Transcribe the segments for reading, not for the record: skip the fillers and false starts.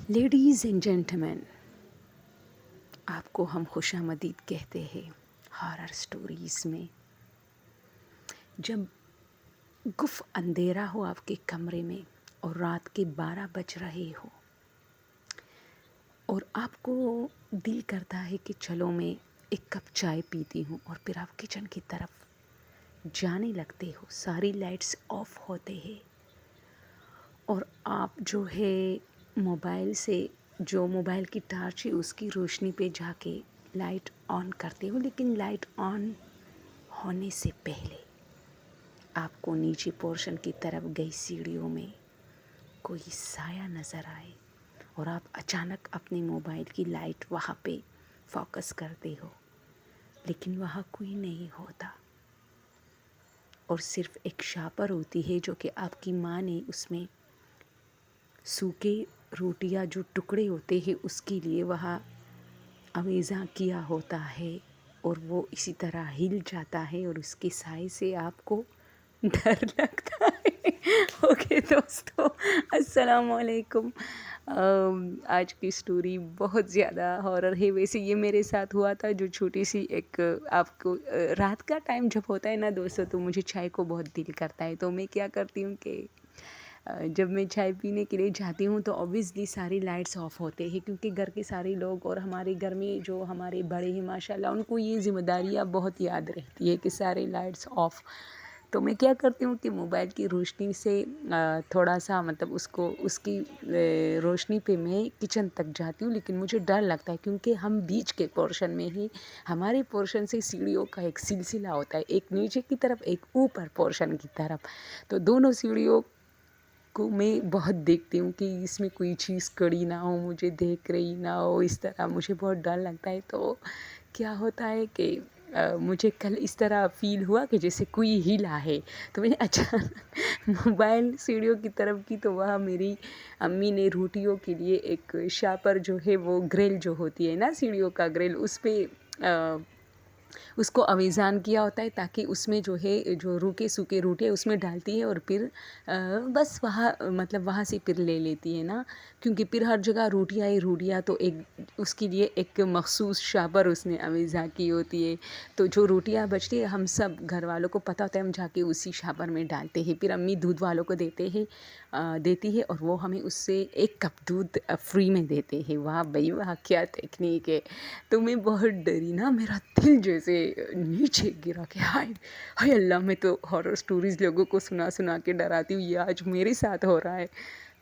Ladies and gentleman, آپ کو ہم خوش آمدید کہتے ہیں ہارر سٹوریز میں۔ جب گف اندھیرا ہو آپ کے کمرے میں اور رات کے 12 بج رہے ہو اور آپ کو دل کرتا ہے کہ چلو میں ایک کپ چائے پیتی ہوں، اور پھر آپ کچن کی طرف جانے لگتے ہو، ساری لائٹس آف ہوتے ہیں اور آپ جو ہے موبائل سے جو موبائل کی ٹارچ ہے اس کی روشنی پہ جا کے لائٹ آن کرتے ہو، لیکن لائٹ آن ہونے سے پہلے آپ کو نیچے پورشن کی طرف گئی سیڑھیوں میں کوئی سایہ نظر آئے اور آپ اچانک اپنے موبائل کی لائٹ وہاں پہ فوکس کرتے ہو، لیکن وہاں کوئی نہیں ہوتا اور صرف ایک شاپر ہوتی ہے جو کہ آپ کی ماں نے اس میں سوکھے روٹیاں جو ٹکڑے ہوتے ہیں اس کے لیے وہاں آویزاں کیا ہوتا ہے، اور وہ اسی طرح ہل جاتا ہے اور اس کے سائے سے آپ کو ڈر لگتا ہے۔ اوکے دوستو، السلام علیکم۔ آج کی سٹوری بہت زیادہ ہارر ہے۔ ویسے یہ میرے ساتھ ہوا تھا، جو چھوٹی سی ایک آپ کو رات کا ٹائم جب ہوتا ہے نا دوستو، تو مجھے چائے کو بہت دل کرتا ہے، تو میں کیا کرتی ہوں کہ جب میں چائے پینے کے لیے جاتی ہوں تو اوبویسلی ساری لائٹس آف ہوتے ہیں، کیونکہ گھر کے سارے لوگ اور ہمارے گھر میں جو ہمارے بڑے ہیں ماشاءاللہ ان کو یہ ذمہ داریاں بہت یاد رہتی ہے کہ سارے لائٹس آف۔ تو میں کیا کرتی ہوں کہ موبائل کی روشنی سے تھوڑا سا مطلب اس کی روشنی پہ میں کچن تک جاتی ہوں، لیکن مجھے ڈر لگتا ہے کیونکہ ہم بیچ کے پورشن میں ہی، ہمارے پورشن سے سیڑھیوں کا ایک سلسلہ ہوتا ہے، ایک نیچے کی طرف ایک اوپر پورشن کی طرف، تو دونوں سیڑھیوں کو میں بہت دیکھتی ہوں کہ اس میں کوئی چیز کڑی نہ ہو، مجھے دیکھ رہی نہ ہو، اس طرح مجھے بہت ڈر لگتا ہے۔ تو کیا ہوتا ہے کہ مجھے کل اس طرح فیل ہوا کہ جیسے کوئی ہلا ہے، تو میں نے اچانک موبائل سیڑھیوں کی طرف کی، تو وہاں میری امی نے روٹیوں کے لیے ایک شاپر جو ہے وہ گرل جو ہوتی ہے نا سیڑھیوں کا گرل، اس پہ اس کو آویزان کیا ہوتا ہے تاکہ اس میں جو ہے جو روکے سوکھے روٹے اس میں ڈالتی ہے اور پھر بس وہاں مطلب وہاں سے پھر لے لیتی ہے نا، کیونکہ پھر ہر جگہ روٹیاں ہی روٹیاں، تو ایک اس کے لیے ایک مخصوص شاپر اس نے آویزاں کی ہوتی ہے، تو جو روٹیاں بچتی ہے ہم سب گھر والوں کو پتہ ہوتا ہے، ہم جا کے اسی شاپر میں ڈالتے ہیں، پھر امی دودھ والوں کو دیتی ہے اور وہ ہمیں اس سے ایک کپ دودھ فری میں دیتے ہیں۔ واہ بھائی واہ، کیا ٹیکنیک ہے! تو میں بہت ڈری نا، میرا دل جیسے نیچے گرا کہ ہائے اللہ، میں تو ہارر سٹوریز لوگوں کو سنا کے ڈراتی ہوں، یہ آج میرے ساتھ ہو رہا ہے۔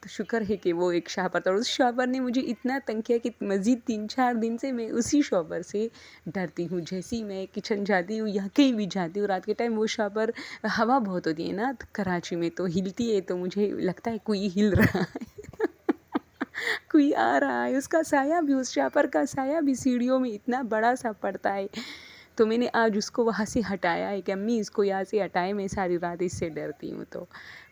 تو شکر ہے کہ وہ ایک شاپر تھا، اور اس شاپر نے مجھے اتنا تنگ کیا کہ مزید 3-4 دن سے میں اسی شاپر سے ڈرتی ہوں۔ جیسے ہی میں کچن جاتی ہوں یا کہیں بھی جاتی ہوں رات کے ٹائم، وہ شاپر، ہوا بہت ہوتی ہے نا کراچی میں تو ہلتی ہے، تو مجھے لگتا ہے کوئی ہل رہا ہے کوئی آ رہا ہے، اس کا سایہ بھی، اس شاپر کا سایہ بھی سیڑھیوں میں اتنا بڑا سا پڑتا ہے۔ تو میں نے آج اس کو وہاں سے ہٹایا ہے کہ امی اس کو یہاں سے ہٹائے، میں ساری رات اس سے ڈرتی ہوں۔ تو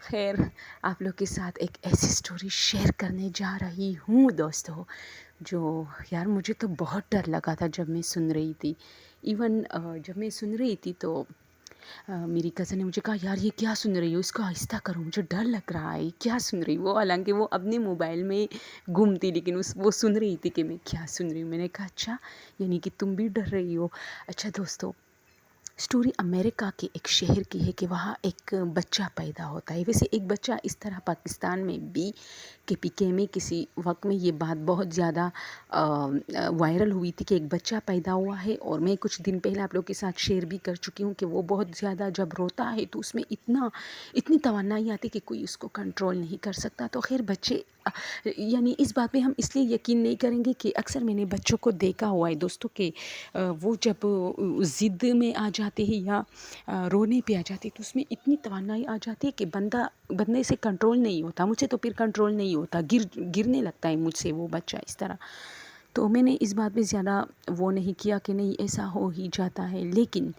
خیر، آپ لوگ کے ساتھ ایک ایسی سٹوری شیئر کرنے جا رہی ہوں دوستو، جو یار مجھے تو بہت ڈر لگا تھا جب میں سن رہی تھی۔ ایون جب میں سن رہی تھی تو میری کزن نے مجھے کہا یار یہ کیا سن رہی ہو، اس کو آہستہ کرو، مجھے ڈر لگ رہا ہے، کیا سن رہی وہ، حالانکہ وہ اپنے موبائل میں گم تھی، لیکن وہ سن رہی تھی کہ میں کیا سن رہی ہوں۔ میں نے کہا اچھا، یعنی کہ تم بھی ڈر رہی ہو۔ اچھا دوستو، سٹوری امریکہ کے ایک شہر کی ہے کہ وہاں ایک بچہ پیدا ہوتا ہے۔ ویسے ایک بچہ اس طرح پاکستان میں بھی کے پی کے میں کسی وقت میں یہ بات بہت زیادہ وائرل ہوئی تھی کہ ایک بچہ پیدا ہوا ہے، اور میں کچھ دن پہلے آپ لوگ کے ساتھ شیئر بھی کر چکی ہوں کہ وہ بہت زیادہ جب روتا ہے تو اس میں اتنی توانائی آتی کہ کوئی اس کو کنٹرول نہیں کر سکتا۔ تو خیر بچے، یعنی اس بات پہ ہم اس لیے یقین نہیں کریں گے کہ اکثر میں نے بچوں کو دیکھا ہوا ہے دوستوں کہ وہ جب ضد میں آ جاتے ہیں یا رونے پہ آ جاتے تو اس میں اتنی توانائی آ جاتی ہے کہ بندے سے کنٹرول نہیں ہوتا، مجھ سے تو پھر کنٹرول نہیں ہوتا، گرنے لگتا ہے مجھ سے وہ بچہ اس طرح۔ تو میں نے اس بات پہ زیادہ وہ نہیں کیا کہ نہیں ایسا ہو ہی جاتا ہے، لیکن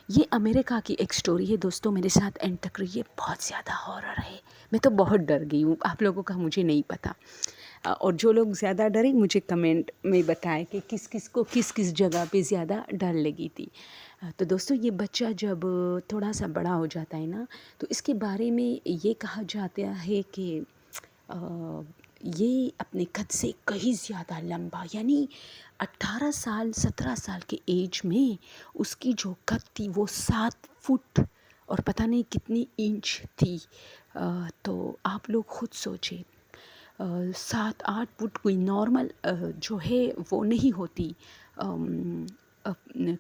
یہ امریکہ کی ایک سٹوری ہے دوستوں، میرے ساتھ اینڈ تک رہیے، بہت زیادہ ہارر ہے، میں تو بہت ڈر گئی ہوں، آپ لوگوں کا مجھے نہیں پتہ، اور جو لوگ زیادہ ڈرے مجھے کمنٹ میں بتائیں کہ کس کس کو کس جگہ پہ زیادہ ڈر لگی تھی۔ تو دوستو یہ بچہ جب تھوڑا سا بڑا ہو جاتا ہے نا، تو اس کے بارے میں یہ کہا جاتا ہے کہ یہ اپنے قد سے کہیں زیادہ لمبا، یعنی 18 سال 17 سال کے ایج میں اس کی جو قد تھی وہ 7 فٹ اور پتہ نہیں کتنی انچ تھی۔ تو آپ لوگ خود سوچیں، 7-8 فٹ کوئی نارمل جو ہے وہ نہیں ہوتی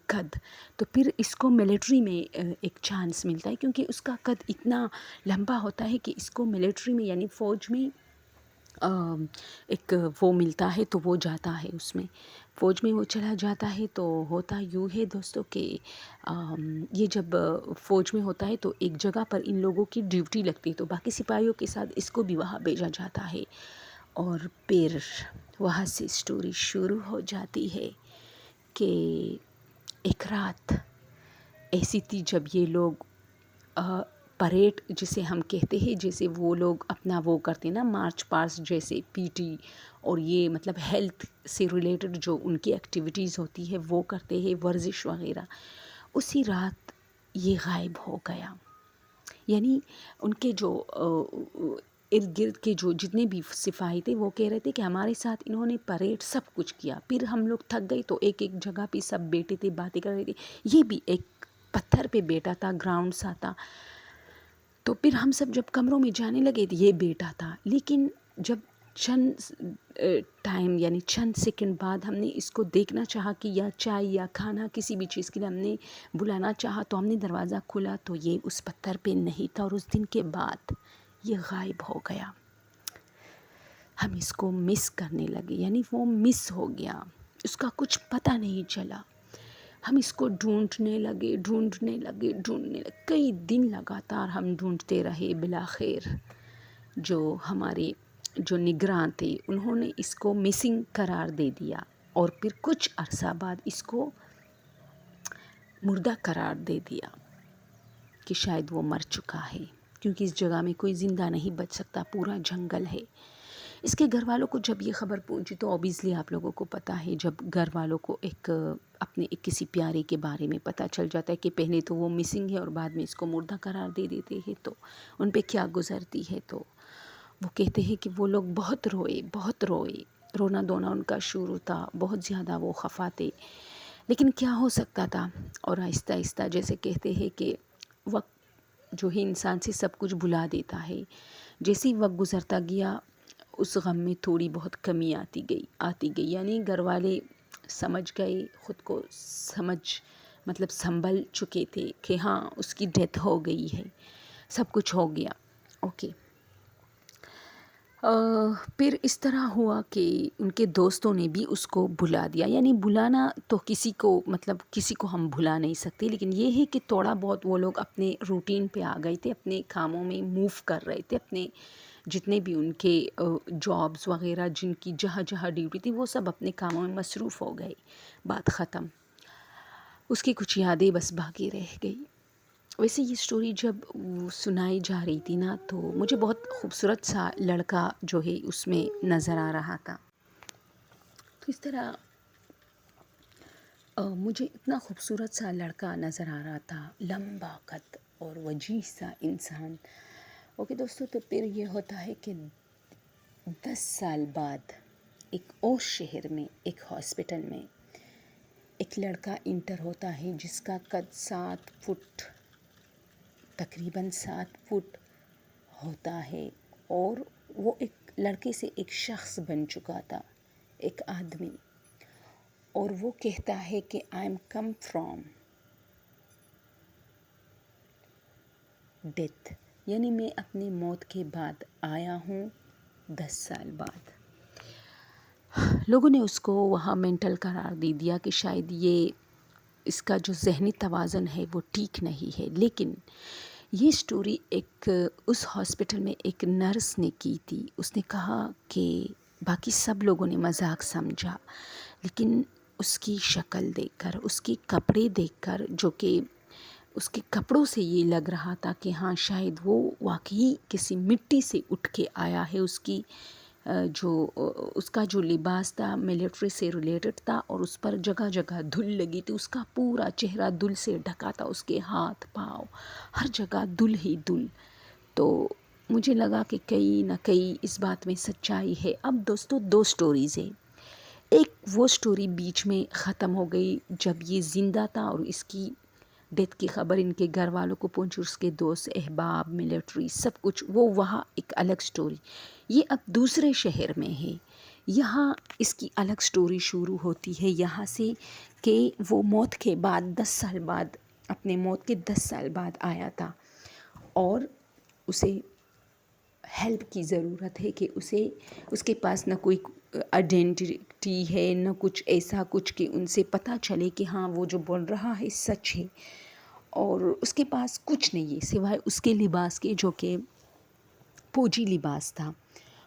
قد۔ تو پھر اس کو ملٹری میں ایک چانس ملتا ہے، کیونکہ اس کا قد اتنا لمبا ہوتا ہے کہ اس کو ملٹری میں یعنی فوج میں ایک وہ ملتا ہے، تو وہ جاتا ہے اس میں، فوج میں وہ چلا جاتا ہے۔ تو ہوتا یوں ہے دوستوں کہ یہ جب فوج میں ہوتا ہے تو ایک جگہ پر ان لوگوں کی ڈیوٹی لگتی ہے، تو باقی سپاہیوں کے ساتھ اس کو بھی وہاں بھیجا جاتا ہے، اور پھر وہاں سے سٹوری شروع ہو جاتی ہے کہ ایک رات ایسی تھی جب یہ لوگ پریڈ جسے ہم کہتے ہیں، جیسے وہ لوگ اپنا وہ کرتے ہیں نا، مارچ پاسٹ جیسے پی ٹی، اور یہ مطلب ہیلتھ سے ریلیٹڈ جو ان کی ایکٹیویٹیز ہوتی ہے وہ کرتے ہیں، ورزش وغیرہ، اسی رات یہ غائب ہو گیا۔ یعنی ان کے جو ارد گرد کے جو جتنے بھی سپاہی تھے وہ کہہ رہے تھے کہ ہمارے ساتھ انہوں نے پریڈ سب کچھ کیا، پھر ہم لوگ تھک گئے تو ایک ایک جگہ پہ سب بیٹھے تھے، باتیں کر رہے تھے، یہ بھی ایک پتھر پہ بیٹھا تھا، گراؤنڈ سا تھا۔ تو پھر ہم سب جب کمروں میں جانے لگے تو یہ بیٹھا تھا، لیکن جب چند ٹائم یعنی چند سیکنڈ بعد ہم نے اس کو دیکھنا چاہا کہ یا چائے یا کھانا کسی بھی چیز کے لیے ہم نے بلانا چاہا، تو ہم نے دروازہ کھولا تو یہ اس پتھر پہ نہیں تھا، اور اس دن کے بعد یہ غائب ہو گیا۔ ہم اس کو مس کرنے لگے، یعنی وہ مس ہو گیا، اس کا کچھ پتہ نہیں چلا۔ ہم اس کو ڈھونڈنے لگے، کئی دن لگاتار ہم ڈھونڈتے رہے۔ بلاخر جو ہمارے جو نگراں تھے انہوں نے اس کو مسنگ قرار دے دیا، اور پھر کچھ عرصہ بعد اس کو مردہ قرار دے دیا کہ شاید وہ مر چکا ہے، کیونکہ اس جگہ میں کوئی زندہ نہیں بچ سکتا، پورا جنگل ہے۔ اس کے گھر والوں کو جب یہ خبر پہنچی تو اوبیسلی آپ لوگوں کو پتہ ہے، جب گھر والوں کو اپنے ایک کسی پیارے کے بارے میں پتہ چل جاتا ہے کہ پہلے تو وہ مسنگ ہے اور بعد میں اس کو مردہ قرار دے دیتے ہیں، تو ان پہ کیا گزرتی ہے۔ تو وہ کہتے ہیں کہ وہ لوگ بہت روئے، رونا دھونا ان کا شروع تھا، بہت زیادہ وہ خفا تھے، لیکن کیا ہو سکتا تھا۔ اور آہستہ آہستہ جیسے کہتے ہیں کہ وقت جو ہے انسان سے سب کچھ بھلا دیتا ہے، جیسے وقت گزرتا گیا اس غم میں تھوڑی بہت کمی آتی گئی، یعنی گھر والے سمجھ گئے، خود کو مطلب سنبھل چکے تھے کہ ہاں اس کی ڈیتھ ہو گئی ہے، سب کچھ ہو گیا، اوکے۔ پھر اس طرح ہوا کہ ان کے دوستوں نے بھی اس کو بھلا دیا، یعنی بلانا تو کسی کو ہم بھلا نہیں سکتے، لیکن یہ ہے کہ تھوڑا بہت وہ لوگ اپنے روٹین پہ آ گئے تھے، اپنے کاموں میں موو کر رہے تھے، اپنے جتنے بھی ان کے جابز وغیرہ جن کی جہاں جہاں ڈیوٹی تھی وہ سب اپنے کاموں میں مصروف ہو گئے، بات ختم، اس کی کچھ یادیں بس باقی رہ گئی۔ ویسے یہ سٹوری جب سنائی جا رہی تھی نا تو مجھے بہت خوبصورت سا لڑکا جو ہے اس میں نظر آ رہا تھا، تو اس طرح مجھے اتنا خوبصورت سا لڑکا نظر آ رہا تھا، لمبا قد اور وجیح سا انسان۔ اوکے دوستو، تو پھر یہ ہوتا ہے کہ 10 سال بعد ایک اور شہر میں ایک ہاسپٹل میں ایک لڑکا انٹر ہوتا ہے جس کا قد 7 فٹ تقریباً 7 فٹ ہوتا ہے، اور وہ ایک لڑکے سے ایک شخص بن چکا تھا، ایک آدمی، اور وہ کہتا ہے کہ I am come from death, یعنی میں اپنی موت کے بعد آیا ہوں 10 سال بعد۔ لوگوں نے اس کو وہاں مینٹل قرار دے دیا کہ شاید یہ اس کا جو ذہنی توازن ہے وہ ٹھیک نہیں ہے، لیکن یہ سٹوری اس ہاسپٹل میں ایک نرس نے کی تھی۔ اس نے کہا کہ باقی سب لوگوں نے مذاق سمجھا، لیکن اس کی شکل دیکھ کر، اس کے کپڑے دیکھ کر، جو کہ اس کے کپڑوں سے یہ لگ رہا تھا کہ ہاں شاید وہ واقعی کسی مٹی سے اٹھ کے آیا ہے، اس کا جو لباس تھا ملٹری سے ریلیٹڈ تھا، اور اس پر جگہ جگہ دھول لگی تھی، اس کا پورا چہرہ دھول سے ڈھکا تھا، اس کے ہاتھ پاؤں ہر جگہ دھول ہی دھول۔ تو مجھے لگا کہ کہیں نہ کہیں اس بات میں سچائی ہے۔ اب دوستو 2 سٹوریز ہیں۔ ایک وہ سٹوری بیچ میں ختم ہو گئی جب یہ زندہ تھا اور اس کی ڈیتھ کی خبر ان کے گھر والوں کو پہنچی، اس کے دوست احباب، ملٹری، سب کچھ، وہ وہاں ایک الگ سٹوری۔ یہ اب دوسرے شہر میں ہے، یہاں اس کی الگ سٹوری شروع ہوتی ہے یہاں سے کہ وہ موت کے بعد 10 سال بعد، اپنے موت کے 10 سال بعد آیا تھا اور اسے ہیلپ کی ضرورت ہے کہ اس کے پاس نہ کوئی آئیڈینٹی ہے، نہ کچھ ایسا کچھ کہ ان سے پتہ چلے کہ ہاں وہ جو بول رہا ہے سچ ہے، اور اس کے پاس کچھ نہیں ہے سوائے اس کے لباس کے جو کہ فوجی لباس تھا،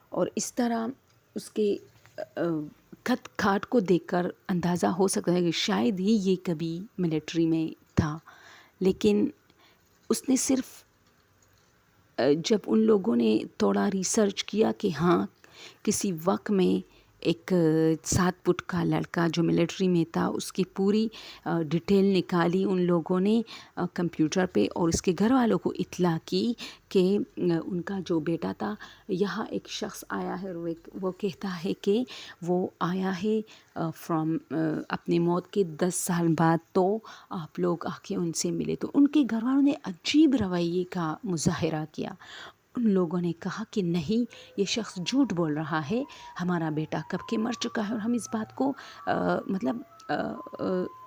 اور اس طرح اس کے خط کھاٹ کو دیکھ کر اندازہ ہو سکتا ہے کہ شاید ہی یہ کبھی ملٹری میں تھا، لیکن اس نے صرف جب ان لوگوں نے تھوڑا ریسرچ کیا کہ ہاں کسی وقت میں ایک 7 فٹ کا لڑکا جو ملٹری میں تھا، اس کی پوری ڈیٹیل نکالی ان لوگوں نے کمپیوٹر پہ، اور اس کے گھر والوں کو اطلاع کی کہ ان کا جو بیٹا تھا، یہاں ایک شخص آیا ہے، وہ کہتا ہے کہ وہ آیا ہے فرام اپنے موت کے 10 سال بعد، تو آپ لوگ آ کے ان سے ملے۔ تو ان کے گھر والوں نے عجیب رویے کا مظاہرہ کیا، ان لوگوں نے کہا کہ نہیں، یہ شخص جھوٹ بول رہا ہے، ہمارا بیٹا کب کے مر چکا ہے اور ہم اس بات کو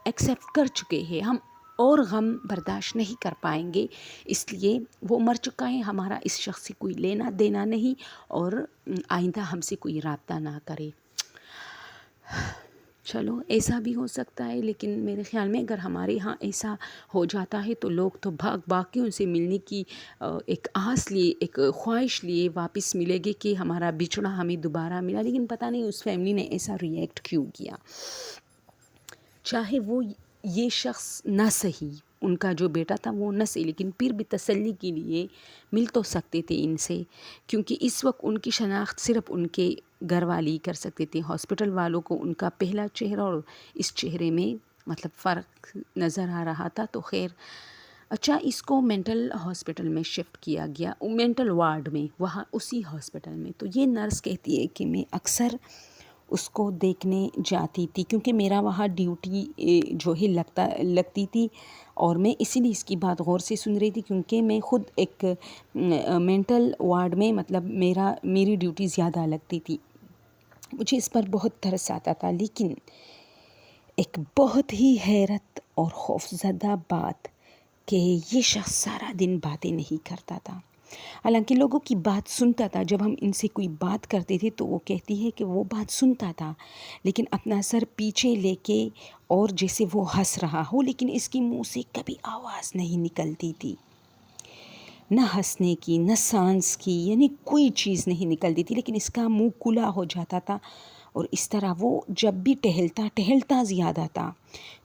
ایکسیپٹ کر چکے ہیں، ہم اور غم برداشت نہیں کر پائیں گے، اس لیے وہ مر چکا ہے، ہمارا اس شخص سے کوئی لینا دینا نہیں، اور آئندہ ہم سے کوئی رابطہ نہ کرے۔ چلو ایسا بھی ہو سکتا ہے، لیکن میرے خیال میں اگر ہمارے ہاں ایسا ہو جاتا ہے تو لوگ تو بھاگ بھاگ کے ان سے ملنے کی ایک آس لیے، ایک خواہش لیے واپس ملے گے کہ ہمارا بچھڑا ہمیں دوبارہ ملا، لیکن پتہ نہیں اس فیملی نے ایسا ریئیکٹ کیوں کیا۔ چاہے وہ یہ شخص نہ صحیح، ان کا جو بیٹا تھا وہ نہ صحیح، لیکن پھر بھی تسلی کے لیے مل تو سکتے تھے ان سے، کیونکہ اس وقت ان کی شناخت صرف ان کے گھر والے ہی کر سکتے تھے۔ ہاسپٹل والوں کو ان کا پہلا چہرہ اور اس چہرے میں مطلب فرق نظر آ رہا تھا، تو خیر اچھا اس کو مینٹل ہاسپٹل میں شفٹ کیا گیا، مینٹل وارڈ میں، وہاں اسی ہاسپٹل میں۔ تو یہ نرس کہتی ہے کہ میں اکثر اس کو دیکھنے جاتی تھی کیونکہ میرا وہاں ڈیوٹی جو ہے لگتی تھی، اور میں اسی لیے اس کی بات غور سے سن رہی تھی کیونکہ میں خود ایک مینٹل وارڈ میں مطلب میری ڈیوٹی زیادہ لگتی تھی، مجھے اس پر بہت ترس آتا تھا، لیکن ایک بہت ہی حیرت اور خوفزدہ بات کہ یہ شخص سارا دن باتیں نہیں کرتا تھا، حالانکہ لوگوں کی بات سنتا تھا، جب ہم ان سے کوئی بات کرتے تھے تو وہ کہتی ہے کہ وہ بات سنتا تھا، لیکن اپنا سر پیچھے لے کے اور جیسے وہ ہنس رہا ہو، لیکن اس کی منہ سے کبھی آواز نہیں نکلتی تھی، نہ ہنسنے کی، نہ سانس کی، یعنی کوئی چیز نہیں نکلتی تھی، لیکن اس کا منہ کھلا ہو جاتا تھا، اور اس طرح وہ جب بھی ٹہلتا زیادہ تھا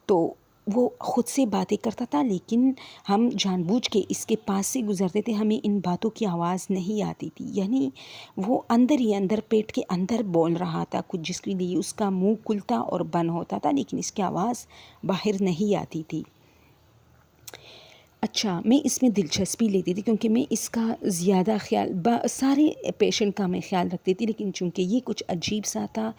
تو وہ خود سے باتیں کرتا تھا، لیکن ہم جان بوجھ کے اس کے پاس سے گزرتے تھے، ہمیں ان باتوں کی آواز نہیں آتی تھی، یعنی وہ اندر ہی اندر پیٹ کے اندر بول رہا تھا کچھ، جس کے لیے اس کا منہ کھلتا اور بند ہوتا تھا، لیکن اس کی آواز باہر نہیں آتی تھی۔ اچھا میں اس میں دلچسپی لیتی تھی کیونکہ میں اس کا زیادہ خیال سارے پیشنٹ کا میں خیال رکھتی تھی، لیکن چونکہ یہ کچھ عجیب سا تھا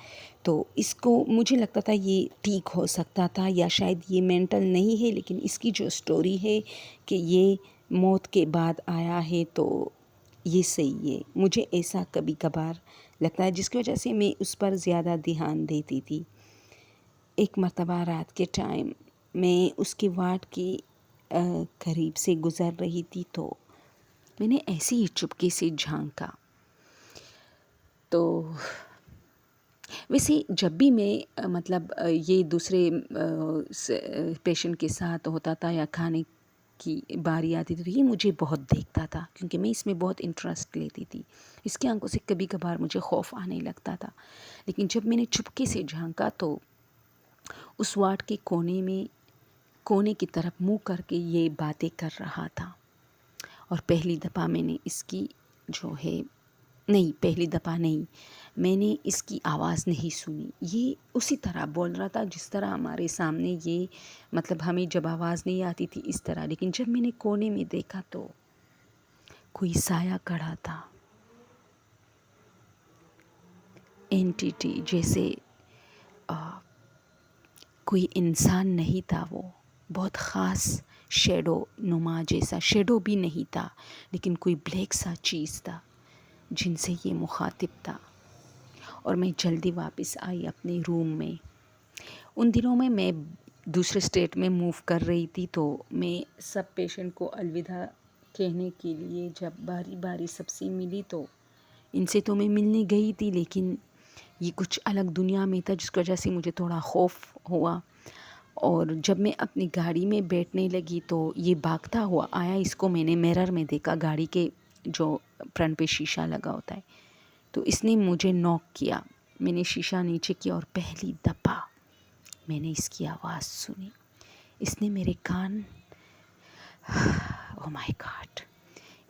تو اس کو مجھے لگتا تھا یہ ٹھیک ہو سکتا تھا، یا شاید یہ مینٹل نہیں ہے، لیکن اس کی جو سٹوری ہے کہ یہ موت کے بعد آیا ہے تو یہ صحیح ہے، مجھے ایسا کبھی کبھار لگتا ہے، جس کی وجہ سے میں اس پر زیادہ دھیان دیتی تھی۔ ایک مرتبہ رات کے ٹائم میں اس کے وارڈ کی قریب سے گزر رہی تھی تو میں نے ایسے ہی چپکے سے جھانکا، تو ویسے جب بھی میں مطلب یہ دوسرے پیشنٹ کے ساتھ ہوتا تھا یا کھانے کی باری آتی تھی تو یہ مجھے بہت دیکھتا تھا کیونکہ میں اس میں بہت انٹرسٹ لیتی تھی، اس کی آنکھوں سے کبھی کبھار مجھے خوف آنے لگتا تھا، لیکن جب میں نے چپکے سے جھانکا تو اس وارڈ کے کونے کی طرف منہ کر کے یہ باتیں کر رہا تھا، اور پہلی دفعہ میں نے اس کی پہلی دفعہ نہیں، میں نے اس کی آواز نہیں سنی، یہ اسی طرح بول رہا تھا جس طرح ہمارے سامنے یہ مطلب ہمیں جب آواز نہیں آتی تھی اس طرح، لیکن جب میں نے کونے میں دیکھا تو کوئی سایہ کڑا تھا، اینٹیٹی جیسے کوئی انسان نہیں تھا، وہ بہت خاص شیڈو نما جیسا، شیڈو بھی نہیں تھا لیکن کوئی بلیک سا چیز تھا جن سے یہ مخاطب تھا۔ اور میں جلدی واپس آئی اپنے روم میں۔ ان دنوں میں دوسرے اسٹیٹ میں موو کر رہی تھی، تو میں سب پیشنٹ کو الوداع کہنے کے لیے جب باری باری سب سے ملی، تو ان سے تو میں ملنے گئی تھی لیکن یہ کچھ الگ دنیا میں تھا جس کی وجہ سے مجھے تھوڑا خوف ہوا۔ اور جب میں اپنی گاڑی میں بیٹھنے لگی تو یہ بھاگتا ہوا آیا، اس کو میں نے میرر میں دیکھا، گاڑی کے جو فرنٹ پہ شیشہ لگا ہوتا ہے، تو اس نے مجھے نوک کیا۔ میں نے شیشہ نیچے کیا اور پہلی دفعہ میں نے اس کی آواز سنی۔ اس نے میرے کان او مائی گاڈ،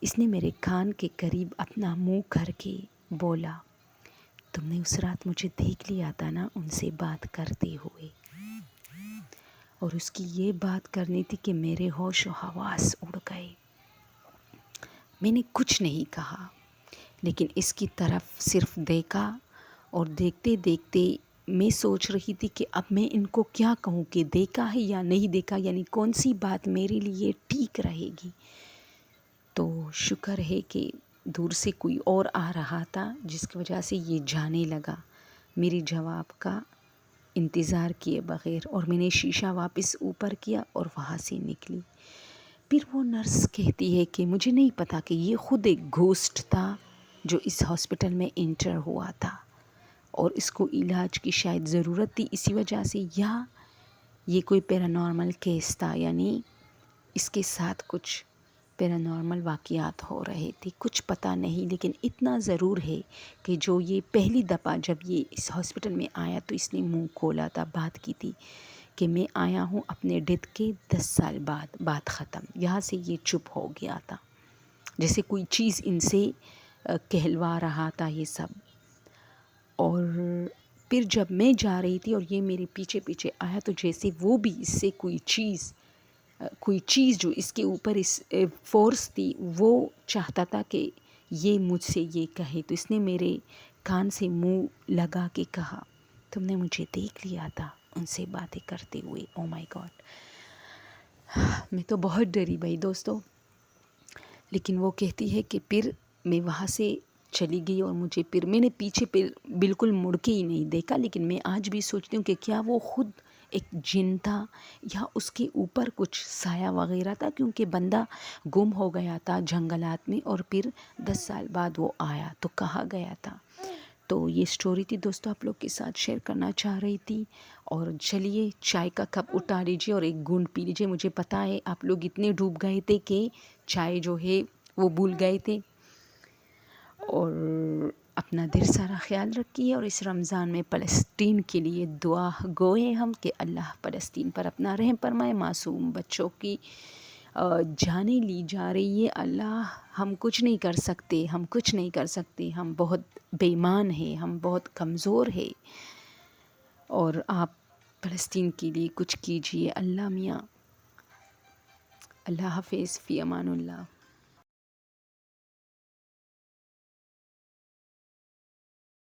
اس نے میرے کان کے قریب اپنا منہ کر کے بولا، تم نے اس رات مجھے دیکھ لیا تھا نا ان سے بات کرتے ہوئے۔ اور اس کی یہ بات کرنی تھی کہ میرے ہوش و حواس اڑ گئے۔ میں نے کچھ نہیں کہا لیکن اس کی طرف صرف دیکھا، اور دیکھتے دیکھتے میں سوچ رہی تھی کہ اب میں ان کو کیا کہوں کہ دیکھا ہے یا نہیں دیکھا، یعنی کون سی بات میرے لیے ٹھیک رہے گی۔ تو شکر ہے کہ دور سے کوئی اور آ رہا تھا جس کی وجہ سے یہ جانے لگا میری جواب کا انتظار کیے بغیر، اور میں نے شیشہ واپس اوپر کیا اور وہاں سے نکلی۔ پھر وہ نرس کہتی ہے کہ مجھے نہیں پتا کہ یہ خود ایک گھوسٹ تھا جو اس ہاسپٹل میں انٹر ہوا تھا اور اس کو علاج کی شاید ضرورت تھی اسی وجہ سے، یا یہ کوئی پیرانارمل کیس تھا، یعنی اس کے ساتھ کچھ پیرانارمل واقعات ہو رہے تھے، کچھ پتہ نہیں۔ لیکن اتنا ضرور ہے کہ جو یہ پہلی دفعہ جب یہ اس ہاسپٹل میں آیا تو اس نے منہ کھولا تھا، بات کی تھی کہ میں آیا ہوں اپنے ڈیتھ کے 10 سال بعد، بات ختم۔ یہاں سے یہ چپ ہو گیا تھا، جیسے کوئی چیز ان سے کہلوا رہا تھا یہ سب۔ اور پھر جب میں جا رہی تھی اور یہ میرے پیچھے پیچھے آیا تو جیسے وہ بھی اس سے کوئی چیز جو اس کے اوپر اس فورس تھی، وہ چاہتا تھا کہ یہ مجھ سے یہ کہے، تو اس نے میرے کان سے منہ لگا کے کہا، تم نے مجھے دیکھ لیا تھا ان سے باتیں کرتے ہوئے۔ او مائی گاڈ، میں تو بہت ڈری بھائی دوستو۔ لیکن وہ کہتی ہے کہ پھر میں وہاں سے چلی گئی اور پھر میں نے پیچھے بالکل مڑ کے ہی نہیں دیکھا، لیکن میں آج بھی سوچتی ہوں کہ کیا وہ خود ایک جن تھا یا اس کے اوپر کچھ سایہ وغیرہ تھا، کیونکہ بندہ گم ہو گیا تھا جنگلات میں اور پھر 10 سال بعد وہ آیا تو کہاں گیا تھا۔ تو یہ سٹوری تھی دوستو، آپ لوگ کے ساتھ شیئر کرنا چاہ رہی تھی۔ اور چلیے چائے کا کپ اٹھا لیجیے اور ایک گھونٹ پی لیجیے۔ مجھے پتہ ہے آپ لوگ اتنے ڈوب گئے تھے کہ چائے جو ہے وہ بھول گئے تھے۔ اور اپنا ڈھیر سارا خیال رکھیے، اور اس رمضان میں فلسطین کے لیے دعا گوئے ہم کہ اللہ فلسطین پر اپنا رحم فرمائے۔ معصوم بچوں کی جانیں لی جا رہی ہے، اللہ ہم کچھ نہیں کر سکتے، ہم بہت بے ایمان ہیں، ہم بہت کمزور ہیں، اور آپ فلسطین کے لیے کچھ کیجیے۔ اللہ میاں، اللہ حافظ، فی امان اللہ۔